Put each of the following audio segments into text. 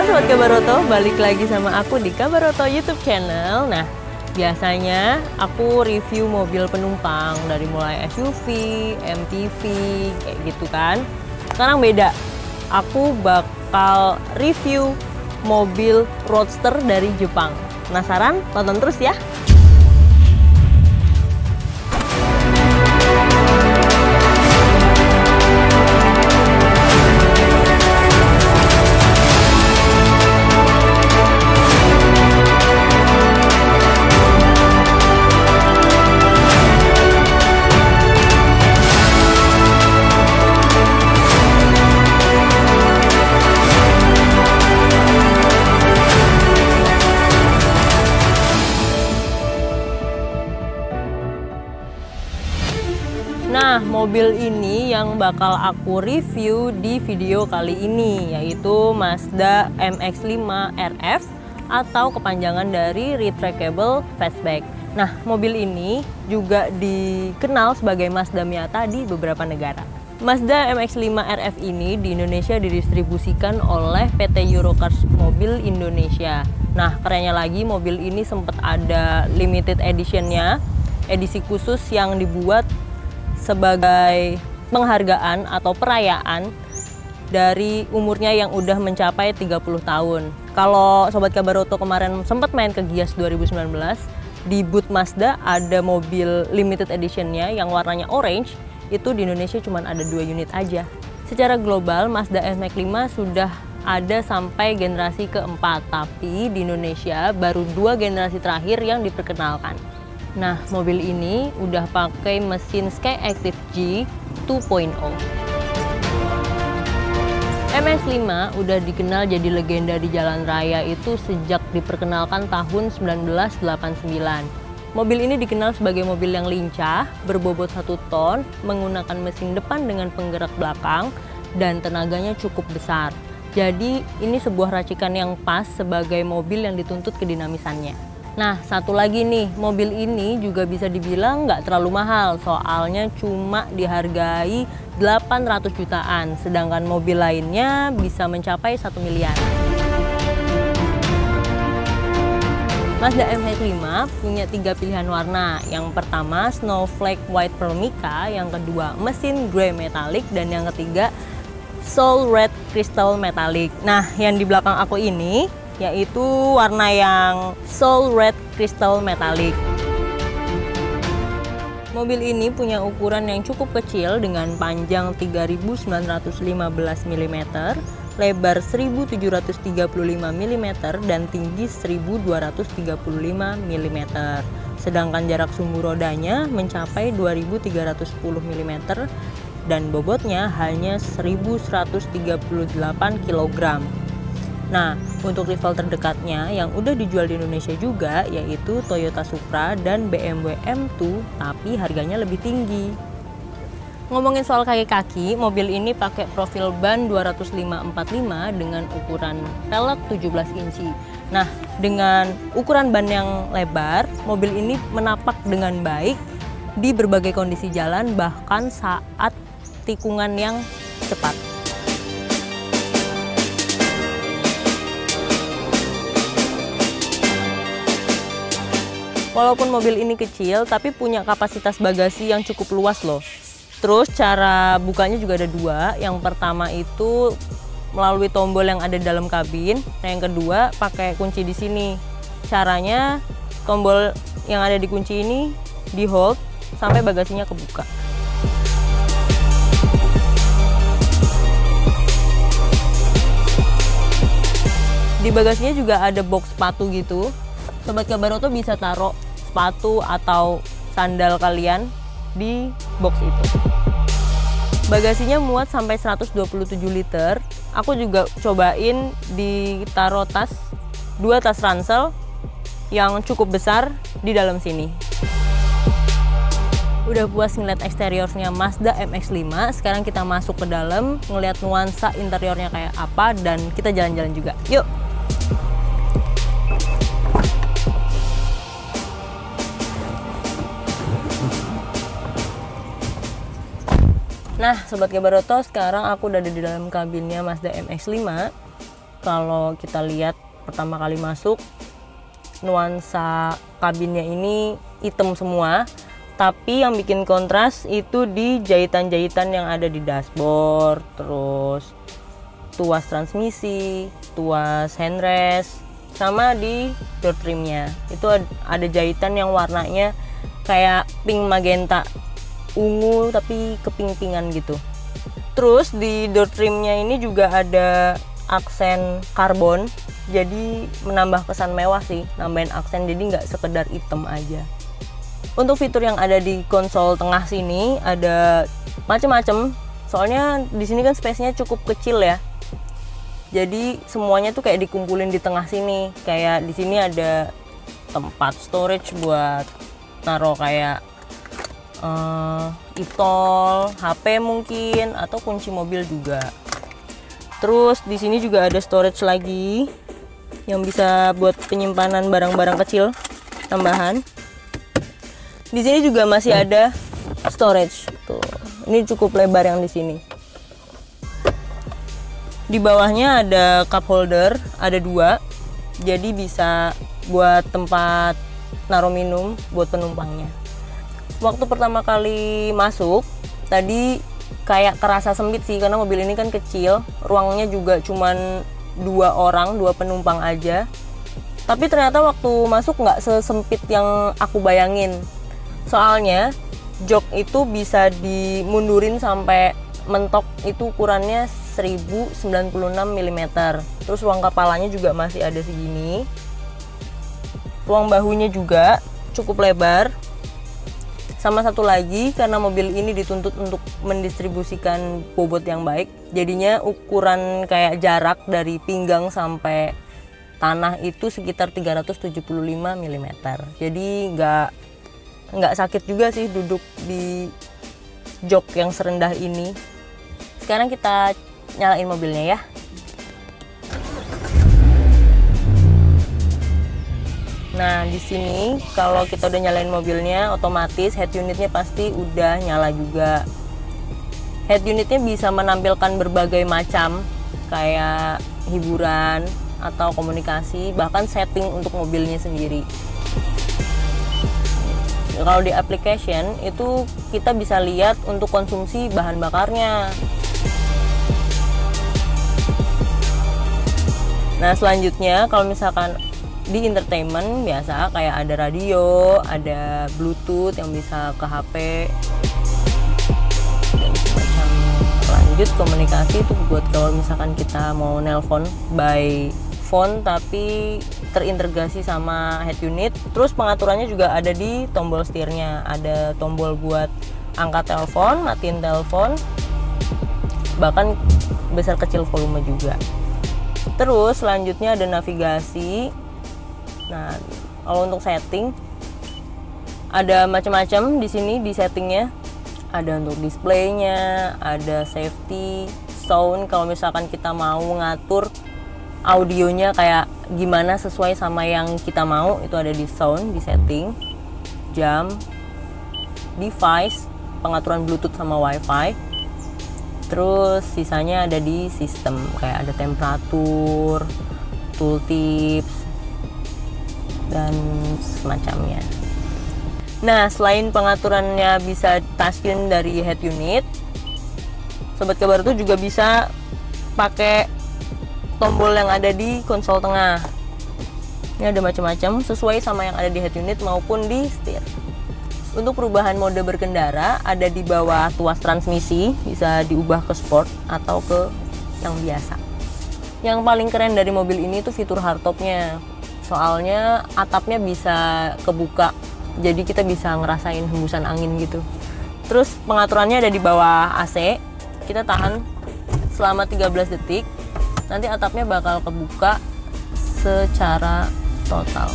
Sobat Kabaroto, balik lagi sama aku di Kabaroto YouTube channel. Nah, biasanya aku review mobil penumpang dari mulai SUV, MPV, kayak gitu kan. Sekarang beda, aku bakal review mobil roadster dari Jepang. Penasaran? Tonton terus ya! Nah, mobil ini yang bakal aku review di video kali ini, yaitu Mazda MX-5 RF atau kepanjangan dari Retractable Fastback. Nah, mobil ini juga dikenal sebagai Mazda Miata di beberapa negara. Mazda MX-5 RF ini di Indonesia didistribusikan oleh PT Eurocars Mobil Indonesia. Nah, kerennya lagi mobil ini sempat ada limited editionnya, edisi khusus yang dibuat sebagai penghargaan atau perayaan dari umurnya yang udah mencapai 30 tahun. Kalau Sobat Kabaroto kemarin sempat main ke Gias 2019, di booth Mazda ada mobil limited editionnya yang warnanya orange, itu di Indonesia cuma ada 2 unit aja. Secara global, Mazda MX-5 sudah ada sampai generasi keempat, tapi di Indonesia baru 2 generasi terakhir yang diperkenalkan. Nah, mobil ini udah pakai mesin Skyactiv G 2.0. MX-5 udah dikenal jadi legenda di jalan raya itu sejak diperkenalkan tahun 1989. Mobil ini dikenal sebagai mobil yang lincah, berbobot 1 ton, menggunakan mesin depan dengan penggerak belakang, dan tenaganya cukup besar. Jadi, ini sebuah racikan yang pas sebagai mobil yang dituntut kedinamisannya. Nah, satu lagi nih, mobil ini juga bisa dibilang nggak terlalu mahal, soalnya cuma dihargai 800 jutaan, sedangkan mobil lainnya bisa mencapai 1 miliar. Mazda MX-5 punya 3 pilihan warna. Yang pertama, Snowflake White Pearl Mica, yang kedua, mesin Grey Metallic, dan yang ketiga, Soul Red Crystal Metallic. Nah, yang di belakang aku ini yaitu warna yang Soul Red Crystal Metallic. Mobil ini punya ukuran yang cukup kecil dengan panjang 3.915 mm, lebar 1.735 mm, dan tinggi 1.235 mm. Sedangkan jarak sumbu rodanya mencapai 2.310 mm dan bobotnya hanya 1.138 kg. Nah, untuk rival terdekatnya yang udah dijual di Indonesia juga yaitu Toyota Supra dan BMW M2, tapi harganya lebih tinggi. Ngomongin soal kaki-kaki, mobil ini pakai profil ban 205/45 dengan ukuran velg 17 inci. Nah, dengan ukuran ban yang lebar, mobil ini menapak dengan baik di berbagai kondisi jalan, bahkan saat tikungan yang cepat. Walaupun mobil ini kecil, tapi punya kapasitas bagasi yang cukup luas loh. Terus cara bukanya juga ada 2. Yang pertama itu melalui tombol yang ada dalam kabin. Nah, yang kedua pakai kunci di sini. Caranya tombol yang ada di kunci ini di hold sampai bagasinya kebuka. Di bagasinya juga ada box sepatu gitu. Sobat Kabaroto bisa taruh sepatu atau sandal kalian di box itu. Bagasinya muat sampai 127 liter. Aku juga cobain ditaruh tas, 2 tas ransel yang cukup besar di dalam sini. Udah puas ngeliat eksteriornya Mazda MX-5, sekarang kita masuk ke dalam, ngeliat nuansa interiornya kayak apa, dan kita jalan-jalan juga. Yuk! Nah, Sobat Kabaroto, sekarang aku udah ada di dalam kabinnya Mazda MX-5. kalau kita lihat pertama kali masuk, nuansa kabinnya ini hitam semua, tapi yang bikin kontras itu di jahitan-jahitan yang ada di dashboard, terus tuas transmisi, tuas handrest, sama di door trimnya itu ada jahitan yang warnanya kayak pink magenta ungu tapi keping-pingan gitu. Terus di door trimnya ini juga ada aksen karbon, jadi menambah kesan mewah sih, nambahin aksen, jadi nggak sekedar hitam aja. Untuk fitur yang ada di konsol tengah sini ada macem-macem, soalnya di sini kan space-nya cukup kecil ya. Jadi semuanya tuh kayak dikumpulin di tengah sini. Kayak di sini ada tempat storage buat naruh kayak e-tol, HP mungkin, atau kunci mobil juga. Terus di sini juga ada storage lagi yang bisa buat penyimpanan barang-barang kecil tambahan. Di sini juga masih ada storage tuh. Ini cukup lebar yang di sini. Di bawahnya ada cup holder, ada 2, jadi bisa buat tempat naruh minum buat penumpangnya. Waktu pertama kali masuk, tadi kayak kerasa sempit sih, karena mobil ini kan kecil, ruangnya juga cuman 2 orang, 2 penumpang aja. Tapi ternyata waktu masuk nggak sesempit yang aku bayangin. Soalnya jok itu bisa dimundurin sampai mentok, itu ukurannya 1096 mm. Terus ruang kepalanya juga masih ada segini. Ruang bahunya juga cukup lebar. Sama satu lagi, karena mobil ini dituntut untuk mendistribusikan bobot yang baik, jadinya ukuran kayak jarak dari pinggang sampai tanah itu sekitar 375 mm. Jadi nggak sakit juga sih duduk di jok yang serendah ini. Sekarang kita nyalain mobilnya ya. Nah, di sini kalau kita udah nyalain mobilnya, otomatis head unitnya pasti udah nyala juga. Head unitnya bisa menampilkan berbagai macam kayak hiburan atau komunikasi, bahkan setting untuk mobilnya sendiri. Kalau di application itu kita bisa lihat untuk konsumsi bahan bakarnya. Nah, selanjutnya kalau misalkan di entertainment biasa kayak ada radio, ada Bluetooth yang bisa ke HP, dan semacam. Lanjut komunikasi itu buat kalau misalkan kita mau nelpon by phone tapi terintegrasi sama head unit. Terus pengaturannya juga ada di tombol setirnya, ada tombol buat angkat telepon, matiin telepon, bahkan besar kecil volume juga. Terus selanjutnya ada navigasi. Nah, kalau untuk setting ada macam-macam di sini di settingnya. Ada untuk displaynya, ada safety, sound. Kalau misalkan kita mau ngatur audionya kayak gimana sesuai sama yang kita mau, itu ada di sound, di setting. Jam, device, pengaturan Bluetooth sama WiFi. Terus sisanya ada di sistem, kayak ada temperatur, tooltips, dan semacamnya. Nah, selain pengaturannya bisa touchscreen dari head unit, Sobat Kabar tuh juga bisa pakai tombol yang ada di konsol tengah. Ini ada macam-macam sesuai sama yang ada di head unit maupun di setir. Untuk perubahan mode berkendara ada di bawah tuas transmisi, bisa diubah ke sport atau ke yang biasa. Yang paling keren dari mobil ini tuh fitur hardtopnya. Soalnya atapnya bisa kebuka, jadi kita bisa ngerasain hembusan angin gitu. Terus pengaturannya ada di bawah AC, kita tahan selama 13 detik, nanti atapnya bakal kebuka secara total.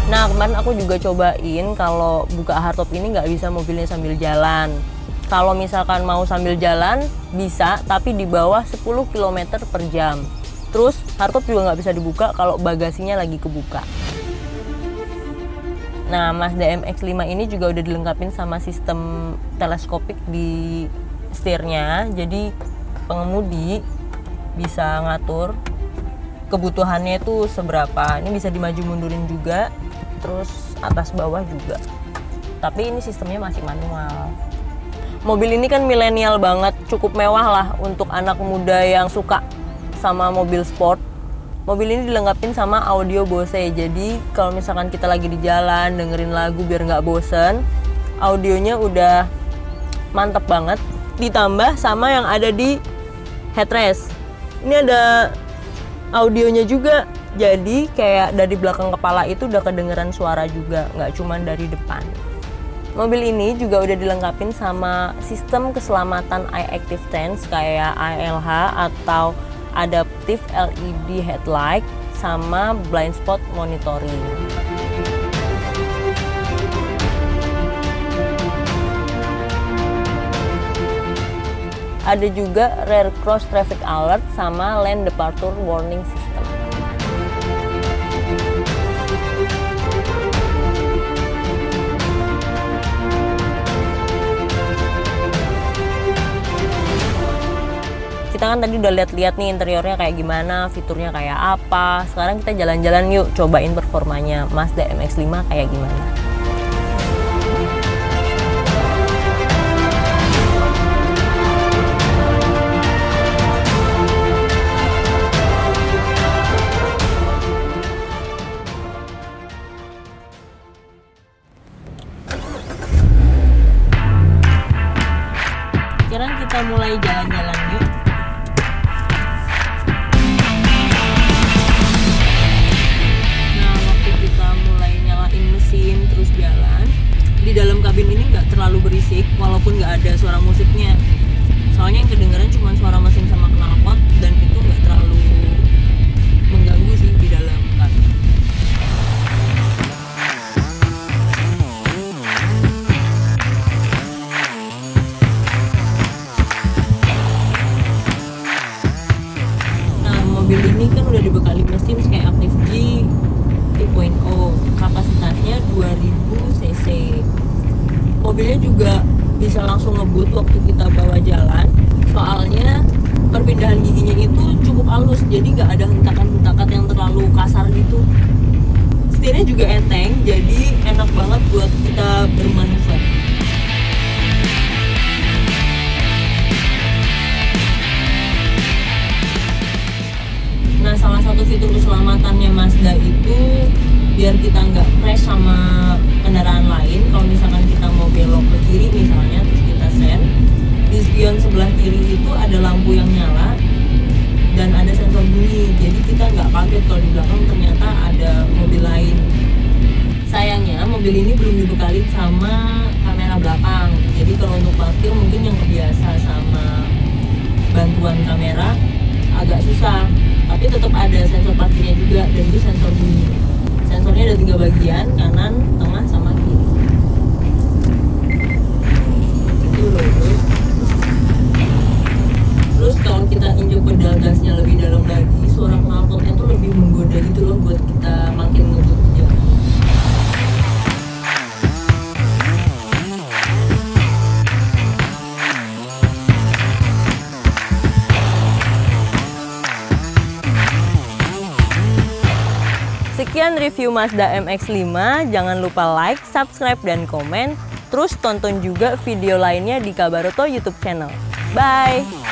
Nah, kemarin aku juga cobain kalau buka hardtop ini nggak bisa mobilnya sambil jalan. Kalau misalkan mau sambil jalan bisa, tapi di bawah 10 km per jam. Terus hardtop juga nggak bisa dibuka kalau bagasinya lagi kebuka. Nah, Mazda MX-5 ini juga udah dilengkapi sama sistem teleskopik di setirnya. Jadi pengemudi bisa ngatur kebutuhannya itu seberapa. Ini bisa dimaju mundurin juga, terus atas bawah juga. Tapi ini sistemnya masih manual. Mobil ini kan milenial banget, cukup mewah lah untuk anak muda yang suka sama mobil sport. Mobil ini dilengkapi sama audio Bose, jadi kalau misalkan kita lagi di jalan dengerin lagu biar nggak bosen, audionya udah mantep banget. Ditambah sama yang ada di headrest. Ini ada audionya juga, jadi kayak dari belakang kepala itu udah kedengeran suara juga, nggak cuma dari depan. Mobil ini juga udah dilengkapi sama sistem keselamatan Eye Active Sense kayak ALH atau Adaptive LED Headlight sama Blind Spot Monitoring. Ada juga Rear Cross Traffic Alert sama Lane Departure Warning System. Kita kan tadi udah lihat-lihat nih interiornya kayak gimana, fiturnya kayak apa. Sekarang kita jalan-jalan yuk, cobain performanya Mazda MX-5 kayak gimana. Sekarang kita mulai jalan-jalan yuk. Terus jalan di dalam kabin ini nggak terlalu berisik walaupun nggak ada suara musiknya, soalnya yang kedengeran cuma suara mesin sama knalpot dan itu nggak terlalu mengganggu sih di dalam kabin. Nah, mobil ini kan udah dibekali mesin kayak Active G 3.0, kapasitasnya 2000 cc. Mobilnya juga bisa langsung ngebut waktu kita bawa jalan, soalnya perpindahan giginya itu cukup halus, jadi nggak ada hentakan-hentakan yang terlalu kasar gitu. Setirnya juga enteng, jadi enak banget buat kita bermanuver. Nah, salah satu fitur keselamatannya Mazda itu biar kita nggak crash sama kendaraan lain. Kalau misalkan kita mau belok ke kiri misalnya, terus kita sen, di spion sebelah kiri itu ada lampu yang nyala dan ada sensor bunyi. Jadi kita nggak kaget kalau di belakang ternyata ada mobil lain. Sayangnya mobil ini belum dibekali sama kamera belakang. Jadi kalau untuk parkir mungkin yang kebiasa sama bantuan kamera agak susah. Tapi tetap ada sensor parkirnya juga, dan itu sensor bunyi. Sensornya ada 3 bagian, kanan, tengah, sama kiri. Itu logo. Terus kalau kita injek pedal gasnya lebih dalam lagi, suara knalpotnya tuh lebih menggoda gitu loh buat kita makin ngebut jalan. Sekian review Mazda MX-5, jangan lupa like, subscribe, dan komen. Terus tonton juga video lainnya di Kabaroto YouTube channel. Bye!